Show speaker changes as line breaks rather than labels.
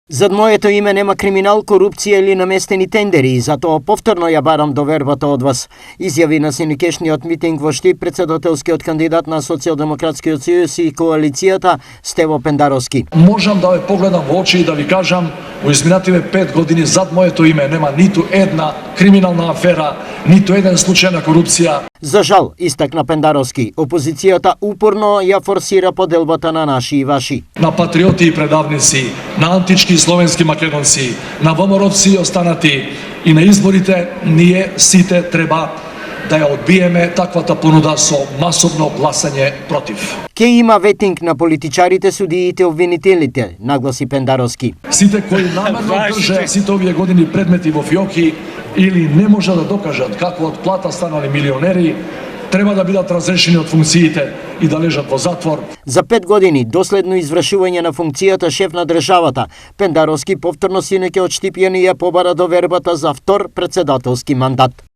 Зад моето име нема криминал, корупција или наместени тендери и затоа повторно ја барам довербата од вас, изјави на синикешниот митинг во Штип председателскиот кандидат на Социјалдемократскиот сојуз и коалицијата Стево Пендаровски.
Можам да ве погледам во очи и да ви кажам, во изминативе 5 години зад моето име нема ниту една криминална афера, ниту еден случај на корупција.
За жал, истакна Пендаровски, опозицијата упорно ја форсира поделбата на наши и ваши.
На патриоти и предавници, на антички словенски македонци, на ВМРО-вци и останати, и на изборите ние сите треба да ја одбиеме таквата понуда со масовно гласање против.
Ке има ветинг на политичарите, судиите, обвинителите, нагласи Пендаровски.
Сите кои намерно држе сите овие години предмети во фиоки или не може да докажат како од плата станали милионери, треба да бидат разрешени од функциите и да лежат во затвор.
За 5 години доследно извршување на функцијата шеф на државата, Пендаровски повторно синоќа од Штип ја побара довербата за втор председателски мандат.